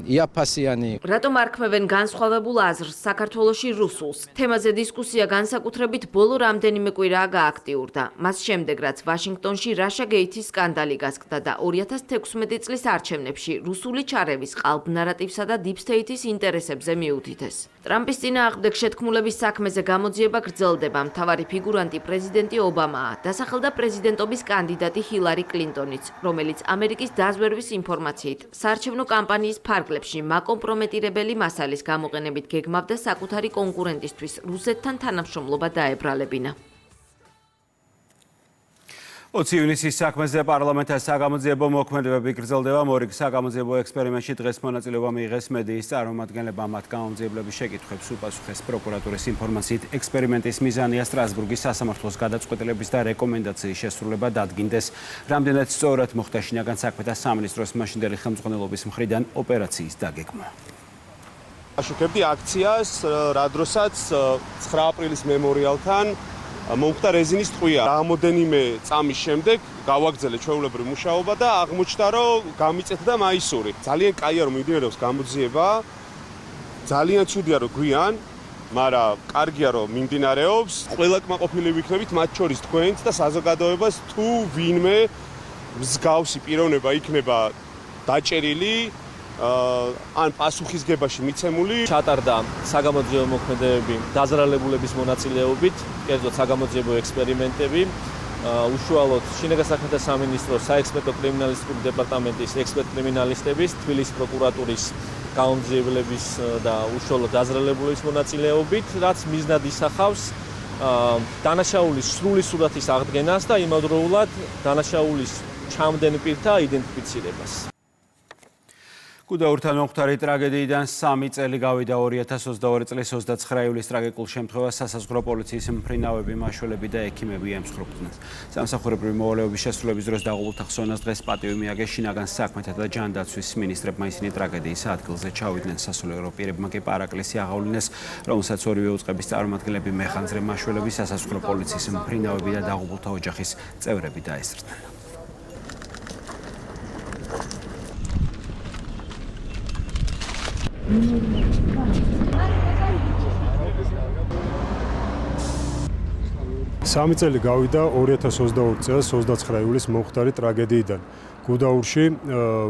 იაფასიანი. რატომ არქმევენ განსხვავებულ აზრს საქართველოში რუსულს? თემაზე დისკუსია განსაკუთრებით ბოლო რამდენიმე კვირაა გააქტიურდა. მას შემდეგ, რაც ვაშინგტონში რაშა გეითის სკანდალი გასკდა და 2016 წლის არჩევნებში რუსული ჩარევის ყალბ ნარატივსა და დიპ სტეითის ინტერესებზე მიუთითეს. ტრამპის წინააღმდეგ შეთქმულების საქმეზე გამოძიება გრძელდება. მთავარი ფიგურანტი პრეზიდენტი ობამაა. დასახელდა პრეზიდენტობის კანდიდატი ჰილარი კლინტონიც, რომელიც ამერიკის დაზვერვის ინფორმაციით საარჩევნო კამპანიის ფარგლებში კომპრომეტირებელი მასალის გამოყენებით გეგმავდა საკუთარი კონკურენტისთვის რუსეთთან თანამშრომლობა დაებრალებინა. 20 ივნისის საქმეზე პარლამენტის საგამოძიებო მოქმედებები გრძელდება. მორიგ საგამოძიებო ექსპერიმენტში დღეს მონაწილეობა მიიღეს მედიის წარმომადგენლებმა. მათ გამომძიებლების შეკითხვებს უპასუხეს პროკურატურის ინფორმაციით. ექსპერიმენტის მიზანია სტრასბურგის სასამართლოს გადაწყვეტილების და რეკომენდაციის შესრულება დადგინდეს. რამდენად სწორად მოხდა შინაგან საქმეთა სამინისტროს მაშინდელი ხელმძღვანელობის მხრიდან ოპერაციის დაგეგმა. აშუქებდი აქციას, რა დროსაც 9 აპრილის მემორიალთან მომხდა რეზინის ტყვია. რამოდენიმე წამის შემდეგ გავაგრძელე ჩვეულებრივი მუშაობა და აღმოჩნდა, რომ გამიწეთა მაისური. ძალიან კაია რომ მიმდინარეობს გამოძიება. ძალიან ცუდია რომ გვიან, მაგრამ კარგია რომ მიმდინარეობს. ყველა კმაყოფილი ვიქნებით, მათ შორის თქვენც და საზოგადოებას თუ ვინმე მსგავსი პიროვნება იქნება დაჭერილი ან პასუხისგებაში მიცემული. ჩატარდა საგამოძიებო მოქმედებები დაზრალებულების მონაწილეობით, კერძოდ საგამოძიებო ექსპერიმენტები. უშუალოდ შინაგან საქმეთა სამინისტროს საექსპერტო კრიმინალისტიკური დეპარტამენტის ექსპერტ კრიმინალისტების, თბილისის პროკურატურის გამომძიებლების და უშუალოდ დაზრალებულების მონაწილეობით, რაც მიზნად ისახავს დანაშაულის სრული სურათის აღდგენას და იმავდროულად დანაშაულის ჩამდენ პირთა იდენტიფიცირებას. გუდაურთან მომხდარი ტრაგედიიდან 3 წელი გავიდა. 2022 წლის 29 ივლისის ტრაგიკულ შემთხვევას სასაზღვრო პოლიციის მფრინავები, მაშველები და ექიმები ემსხვერპლდნენ. სამსახურებრივი მოვალეობის შესრულების დროს დაღუპულთა ხსოვნას დღეს პატივი მიაგეს შინაგან საქმეთა და ჯანდაცვის მინისტრებმა. ისინი ტრაგედიის ადგილზე ჩავიდნენ. სასულიერო პირებმა კი პარაკლისი აღავლინეს, რომელსაც ორივე უწყების წარმომადგენლები, მეხანძრე, მაშველები, სასაზღვრო პოლიციის მფრინავები და დაღუპულთა ოჯახის წევრები დაესწრნენ. სამი წელი გავიდა 2022 წელს 29 ივლისის მომხდარი ტრაგედიიდან. გუდაურში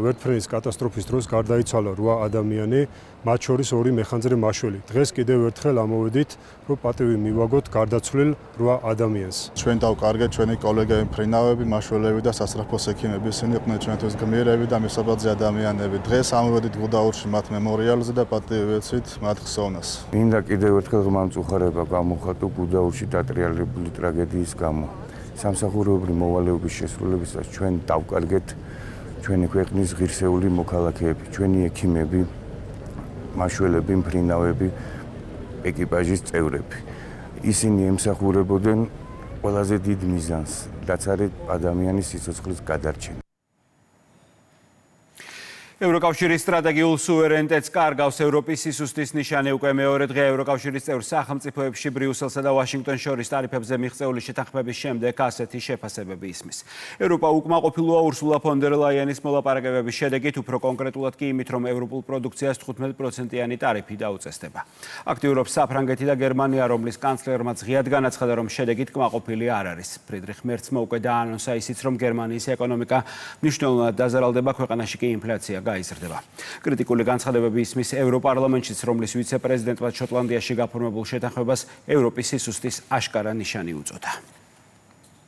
ვერტფრენის კატასტროფის დროს გარდაიცვალა 8 ადამიანი, მათ შორის 2 მეხანძრე მაშველი. დღეს კიდევ ერთხელ ამოვედით, რომ პატივი მივაგოთ გარდაცვლილ 8 ადამიანს. ჩვენ დავკარგეთ ჩვენი კოლეგები, მფრინავები, მაშველები და სასწრაფოს ექიმები. ისინი იყვნენ ჩვენთვის გმირები და მისაბაძე ადამიანები. დღეს ამოვედით გუდაურში მათ მემორიალზე და პატივი ვეცით მათ ხსოვნას. მინდა კიდევ ერთხელ ღმერთმწუხარება გამოვხატო გუდაურში დატრიალებული ტრაგედიის გამო. სამსახურებრივი მოვალეობის შესრულებისას ჩვენ დავკარგეთ ჩვენი ქვეყნის ღირსეული მოქალაქეები, ჩვენი ექიმები, მაშველები, მფრინავები, ეკიპაჟის წევრები. ისინი ემსახურებოდნენ ყველაზე დიდ მიზანს, რაც არის ადამიანის სიცოცხლის გადარჩენა. ევროკავშირის სტრატეგიულ სუვერენიტეტს კარგავს ევროპის სისუსტის ნიშანი. უკვე მეორე დღე ევროკავშირის წევრ სახელმწიფოებში ბრიუსელსა და ვაშინგტონს შორის ტარიფებზე მიღწეული შეთანხმების შემდეგ ასეთი შეფასებები ისმის. ევროპა უკმაყოფილოა ურსულა ფონ დერ ლაიენის მოლაპარაკებების შედეგით, უფრო კონკრეტულად კი იმით, რომ ევროპულ პროდუქციას 15%-იანი ტარიფი დაუწესდება. აქტიურობს საფრანგეთი და გერმანია, რომლის კანცლერმაც ღიად განაცხადა, რომ შედეგით კმაყოფილი არ არის. ფრიდრიხ მერცმა უკვე დაანონსა ისიც, რომ გერმანიის ეკონომიკა მნიშვნელოვნად დაზარალდება, ქვეყანაში კი ინფლაცია გაიზრდება. კრიტიკული განცხადებები ისმის ევროპარლამენტშიც, რომლის ვიცე-პრეზიდენტმა შოტლანდიაში გაფორმებულ შეთანხმებას ევროპის სისუსტის აშკარა ნიშანი უწოდა.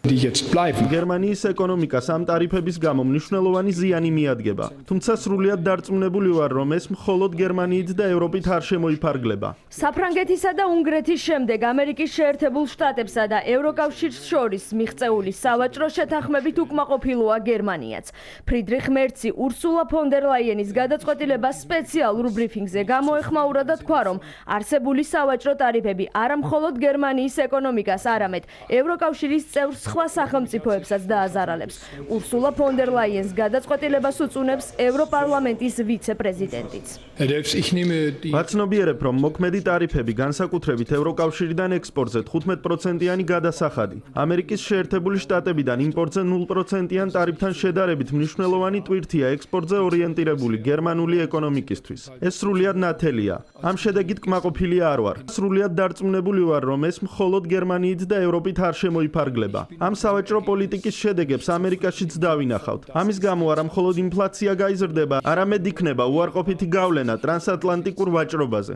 გერმანიის ეკონომიკას ამ ტარიფების გამო მნიშვნელოვანი ზიანი მიადგება. თუმცა სრულიად დარწმუნებული ვარ, რომ ეს მხოლოდ გერმანიით და ევროპით არ შემოიფარგლება. საფრანგეთისა და უნგრეთის შემდეგ ამერიკის შეერთებულ შტატებსა და ევროკავშირს შორის მიღწეული სავაჭრო შეთანხმებით უკმაყოფილოა გერმანიაც. ფრიდრიხ მერცი ურსულა ფონ დერ ლაიენის გადაწყვეტილებას სპეციალურ ბრიფინგზე გამოეხმაურა და თქვა, რომ არსებული სავაჭრო ტარიფები არა მხოლოდ გერმანიის ეკონომიკას, არამედ ევროკავშირის წევრ სხვა სახელმწიფოებსაც დააზარალებს. ურსულა ფონ დერ ლაიენს გადაწყვეტილებას უწუნებს ევროპარლამენტის ვიცე-პრეზიდენტიც. ვაცნობიერებ, რომ მოქმედი ტარიფები განსაკუთრებით ევროკავშირიდან ექსპორტზე 15%-იანი გადასახადი, ამერიკის შეერთებული შტატებიდან იმპორტზე 0%-იან ტარიფთან შედარებით მნიშვნელოვანი ტვირთია ექსპორტზე ორიენტირებული გერმანული ეკონომიკისთვის. ეს სრულიად ნათელია. ამ შედეგით კმაყოფილი არ ვარ. სრულიად დარწმუნებული ვარ, რომ ეს მხოლოდ გერმანიით და ევროპით არ შემოიფარგლება. ამ სავაჭრო პოლიტიკის შედეგებს ამერიკაშიც დავინახავთ. ამის გამო არა მხოლოდ ინფლაცია გაიზრდება, არამედ იქნება უარყოფითი გავლენა ტრანსატლანტიკურ ვაჭრობაზე.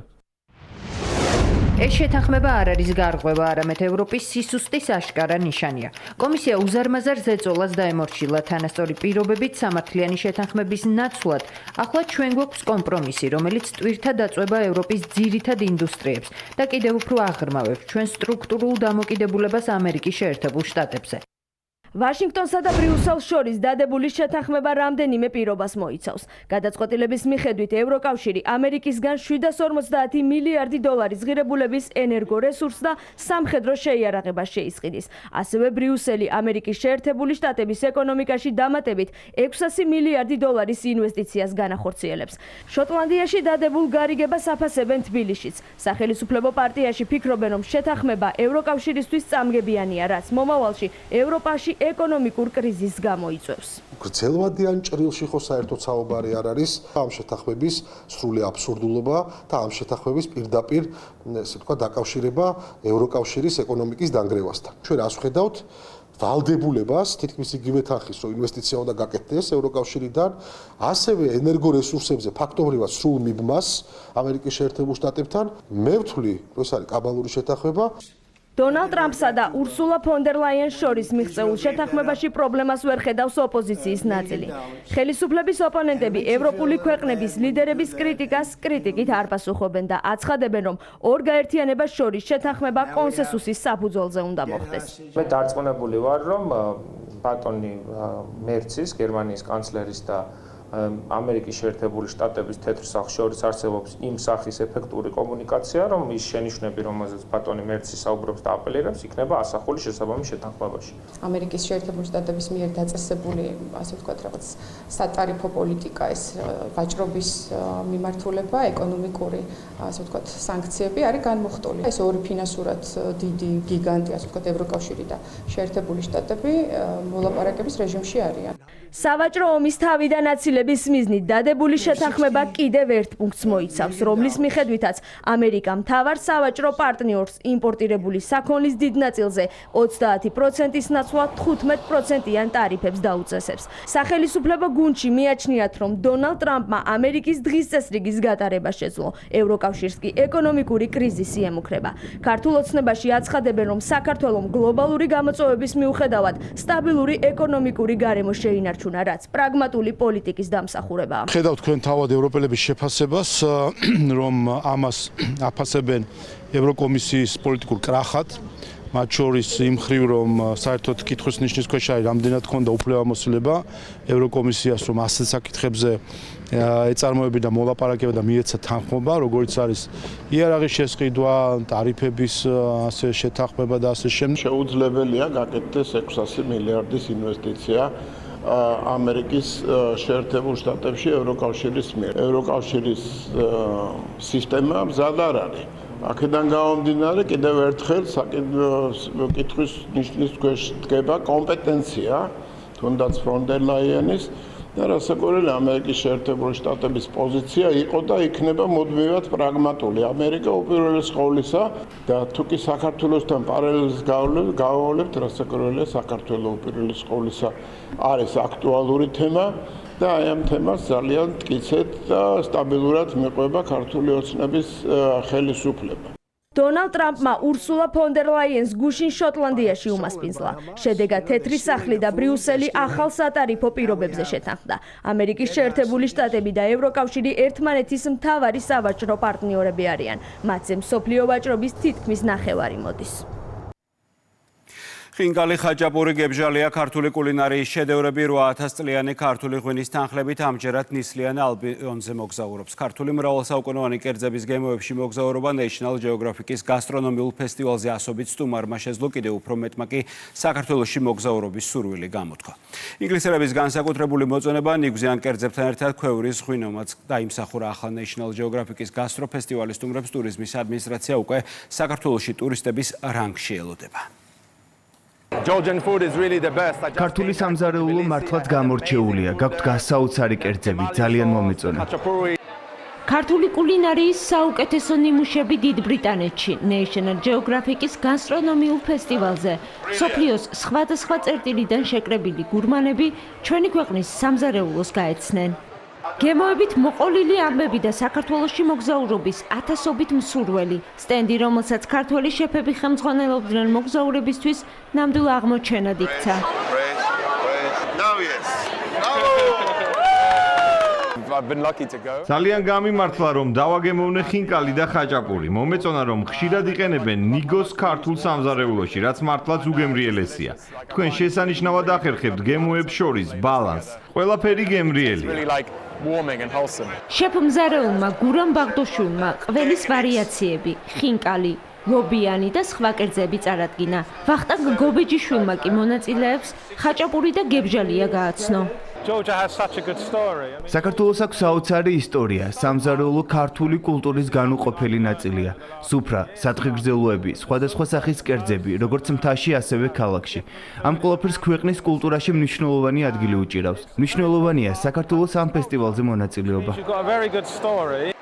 ეს შეთანხმება არ არის გარღვევა, არამედ ევროპის სისუსტის აშკარა ნიშანია. კომისია უზარმაზარ ზეწოლას დაემორჩილა თანასწორი პირობებით სამართლიანი შეთანხმების ნაცვლად. ახლა ჩვენ გვაქვს კომპრომისი, რომელიც ტვირთად აწვება ევროპის ძირითად ინდუსტრიებს და კიდევ უფრო აღრმავებს ჩვენ სტრუქტურულ დამოკიდებულებას ამერიკის შეერთებულ შტატებზე. ვაშინგტონსა და ბრიუსელს შორის დადებული შეთანხმება რამდენიმე პირობას მოიცავს. გადაწყვეტილების მიხედვით ევროკავშირი ამერიკისგან 750 მილიარდი დოლარის ღირებულების ენერგორესურს და სამხედრო შეიარაღებას შეისყიდის. ასევე ბრიუსელი ამერიკის შეერთებული შტატების ეკონომიკაში დამატებით 600 მილიარდი დოლარის ინვესტიციას განახორციელებს. შოტლანდიაში დადებულ გარიგებას აფასებენ თბილისშიც. სახელმწიფო პარტიაში ფიქრობენ, რომ შეთანხმება ევროკავშირისთვის წამგებიანია, რაც მომავალში ევროპაში ეკონომიკურ კრიზისს გამოიწვევს. გრძელვადიან ჭრილში ხო საერთოდ საუბარი არ არის ამ შეთანხმების სრული აბსურდულობა და ამ შეთანხმების პირდაპირ ესე თქვა დაკავშირება ევროკავშირის ეკონომიკის დანგრევასთან. ჩვენ რას ვხედავთ? ვალდებულებას თითქმის იგივე თანხის რომ ინვესტიცია უნდა გაკეთდეს ევროკავშირიდან, ასევე ენერგორესურსებზე ფაქტობრივად სრულ მიბმას ამერიკის შეერთებულ შტატებთან. მე ვთვლი, რომ ეს არის კაბალური შეთანხმება. დონალდ ტრამპსა და ურსულა ფონ დერ ლაიენს შორის მიღწეულ შეთანხმებაში პრობლემას ვერ ხედავს ოპოზიციის ნაწილი. ხელისუფლების ოპონენტები ევროპული ქვეყნების ლიდერების კრიტიკას კრიტიკით არ პასუხობენ და აცხადებენ, რომ ორ გაერთიანებას შორის შეთანხმება კონსენსუსის საფუძველზე უნდა მოხდეს. მე დარწმუნებული ვარ, რომ ბატონი მერცის, გერმანიის კანცლერის და ამერიკის შეერთებული შტატების თეთრ სახლს შორის არსებობს იმ სახის ეფექტური კომუნიკაცია, რომ ის შენიშვნები, რომელზეც ბატონი მერცი საუბრობს და აპელირებს, იქნება ასახული შესაბამის შეთანხმებაში. ამერიკის შეერთებული შტატების მიერ დაწესებული, ასე ვთქვათ, რაღაც სატარიფო პოლიტიკა, ეს ვაჭრობის მიმართულება, ეკონომიკური, ასე ვთქვათ, სანქციები არის განმუხტული. ეს ორი ფინანსურად დიდი გიგანტი, ასე ვთქვათ, ევროკავშირი და შეერთებული შტატები მოლაპარაკების რეჟიმში არიან. სავაჭრო ომის თავიდან აცილების მიზნით დადებული შეთანხმება კიდევ ერთ პუნქტს მოიცავს, რომლის მიხედვითაც ამერიკა მთავარ სავაჭრო პარტნიორს იმპორტირებული საქონლის დიდ ნაწილზე 30%-ის ნაცვლად 15%-იან ტარიფებს დაუწესებს. სახელმწიფო გუნდში მიაჩნიათ, რომ დონალდ ტრამპმა ამერიკის დღის წესრიგის გატარება შეძლო. ევროკავშირს კი ეკონომიკური კრიზისი ემუქრება. ქართულ ოცნებაში აცხადებენ, რომ საქართველოს გლობალური გამოწვევების მიუხედავად სტაბილური ეკონომიკური გარემო შეინარჩუნა. რაც პრაგმატული პოლიტიკის დამსახურებაა. ხედავთ თქვენ თავად ევროპელების შეფასებას, რომ ამას აფასებენ ევროკომისიის პოლიტიკურ კრახად, მათ შორის იმ მხრივ, რომ საერთოდ კითხვის ნიშნის ქვეშ არის რამდენად ქონდა უფლებამოსილება ევროკომისიას, რომ ასეთ საკითხებზე ეწარმოებინა მოლაპარაკება და მიეცა თანხმობა, როგორც არის იარაღის შესყიდვა, ტარიფების ასე შეთანხმება და ასე შემდეგ. შეუძლებელია გაკეთდეს 600 მილიარდის ინვესტიცია ამერიკის შეერთებულ შტატებში ევროკავშირის მიერ. ევროკავშირის სისტემა მზად არ არის. აქედან გამომდინარე კიდევ ერთხელ კითხვის ნიშნის ქვეშ დგება კომპეტენცია, თუნდაც ფონ დერ ლაიენის და რასაკვირველია ამერიკის შეერთებული შტატების პოზიცია იყო და იქნება მუდმივად პრაგმატული. ამერიკა უპირველეს ყოვლისა და თუკი საქართველოსთან პარალელს გავავლებთ, რასაკვირველია საქართველოს უპირველეს ყოვლისა არის აქტუალური თემა და აი ამ თემას ძალიან მტკიცედ და სტაბილურად მიყვება ქართული ოცნების ხელისუფლება. დონალდ ტრამპმა ურსულა ფონ დერ ლაიენს გუშინ შოტლანდიაში უმასპინძლა. შედეგად თეთრი სახლი და ბრიუსელი ახალ სატარიფო პირობებზე შეთანხმდა. ამერიკის შეერთებული შტატები და ევროკავშირი ერთმანეთის მთავარი სავაჭრო პარტნიორები არიან. მათზე მსოფლიო ვაჭრობის თითქმის ნახევარი მოდის. ხინკალი ხაჭაპური გებჟალია ქართული კულინარიის შედევრები 8000 წლიანი ქართული ღვინის თანხლებით ამჯერად ნისლიან ალბიონზე მოგზაურობს. ქართული მრავალსაუკუნოვანი კერძების გემოებში მოგზაურობა National Geographic-ის გასტრონომიულ ფესტივალზე ასობით სტუმარმა შეძლო, კიდევ უფრო მეტმა კი საქართველოში მოგზაურობის სურვილი გამოთქვა. ინგლისელების განსაკუთრებული მოწონება ნიგვზიან კერძებთან ერთად ქვევრის ღვინომაც დაიმსახურა. ახლა National Geographic-ის გასტრო ფესტივალის სტუმრებს ტურიზმის ადმინისტრაცია უკვე საქართველოში ტურისტების რანგში ელოდება. ქართული სამზარეულო მართლაც გამორჩეულია. გაქვთ გასაოცარი კერძები, ძალიან მომეწონა. ქართული კულინარიის საუკეთესო ნიმუშები დიდ ბრიტანეთში, National Geographic-ის გასტრონომიულ ფესტივალზე. მსოფლიოს სხვადასხვა წერტილიდან შეკრებილი გურმანები ჩვენი ქვეყნის სამზარეულოს გაეცნენ. გემოებით მოყოლილი ამბები და საქართველოში მოგზაურობის ათასობით მსურველი. სტენდი, რომელსაც ქართველი შეფები ხელმძღვანელობდნენ მოგზაურებისთვის, ნამდვილ აღმოჩენად იქცა. ძალიან გამიმართლა, რომ დავაგემოვნე ხინკალი და ხაჭაპური. მომეწონა, რომ ხშირად იყენებენ ნიგოს ქართულ სამზარეულოში, რაც მართლაც უგემრიელესია. თქვენ შესანიშნავად ახერხებთ გემოებს შორის ბალანსს. ყველაფერი გემრიელი. შეფ მზარეულმა გურამ ბაღდოშვილმა ყველის ვარიაციები, ხინკალი, ლობიანი და სხვა კერძები წარადგინა. ვახტანგ გობეჯიშვილმა კი მონაწილეებს ხაჭაპური და გებჟალია გააცნო. საქართველოს აქვს საოცარი ისტორია, სამზარეულო ქართული კულტურის განუყოფელი ნაწილია. სუფრა, სათხიგრძელოები, სხვადასხვა სახის კერძები, როგორც მთაში, ასევე ქალაქში. ამ ყველაფერს ქვეყნის კულტურაში მნიშვნელოვანი ადგილი უჭირავს. მნიშვნელოვანია საქართველოს ამ ფესტივალზე მონაწილეობა.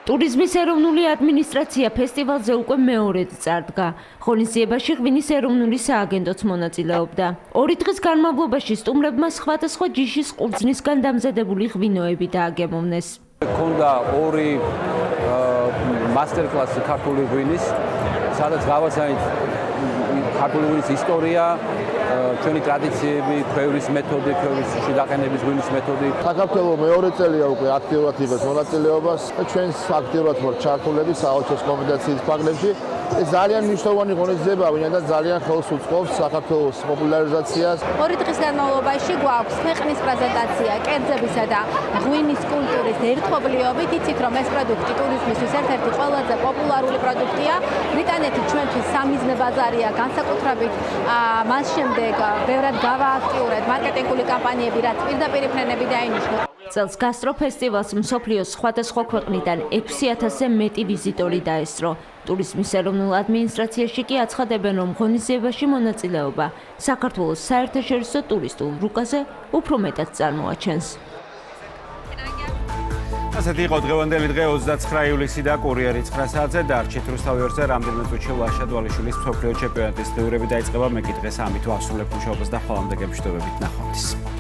ტურიზმის ეროვნული ადმინისტრაცია ფესტივალზე უკვე მეორედ წარდგა. ღონისძიებაში ღვინის ეროვნული სააგენტოც მონაწილეობდა. 2 დღის განმავლობაში სტუმრებმა სხვადასხვა ჯიშის ყურძნისგან დამზადებული ღვინოები დააგემოვნეს. ქონდა 2 მასტერკლასი ქართული ღვინის, სადაც გავაცანით ქართული ღვინის ისტორია, ჩვენი ტრადიციები, ქვევრის მეთოდი, ქვევრისში დაყენების ღვინის მეთოდი. საქართველოს მეორე წელია უკვე აქტიურად იღებს მონაწილეობას. ჩვენს აქტიურად ვართ ჩართულები საოცროს კომუნიკაციის ფარგლებში. ეს ძალიან მნიშვნელოვანი ღონისძიებაა, ვინაიდან ძალიან ხელს უწყობს საქართველოს პოპულარიზაციას. 2 დღის განმავლობაში გვაქვს ქვეყნის პრეზენტაცია კერძებისა და ღვინის კულტურის ერთობლიობით. იცით, რომ ეს პროდუქტი ტურიზმისთვის ერთ-ერთი ყველაზე პოპულარული პროდუქტია. ბრიტანეთი ჩვენთვის სამიზნე ბაზარია, განსაკუთრებით მას შემდეგ ბევრად გავააქტიურეთ მარკეტინგული კამპანიები, რაც პირდაპირ ფრენები დაინიშნა. წელს გასტრო ფესტივალს მსოფლიოს სხვადასხვა ქვეყნიდან 6000-ზე მეტი ვიზიტორი დაესწრო. ტურიზმის ეროვნულ ადმინისტრაციაში კი აცხადებენ, რომ ღონისძიებაში მონაწილეობა საქართველოს საერთაშორისო ტურისტულ რუკაზე უფრო მეტად წარმოაჩენს. ასეთი იყო დღევანდელი დღე 29 ივლისი და კურიერი 9 საათზე დარჩით. რუსთავი 2-ზე რამდენიმე წუთში ლაშა დვალიშვილის მსოფლიო ჩემპიონატის დღეურები დაიწყება. მე კი დღეს ამით ვასრულებ მუშაობას და ხვალამდე გემშვიდობებით ნახვამდის.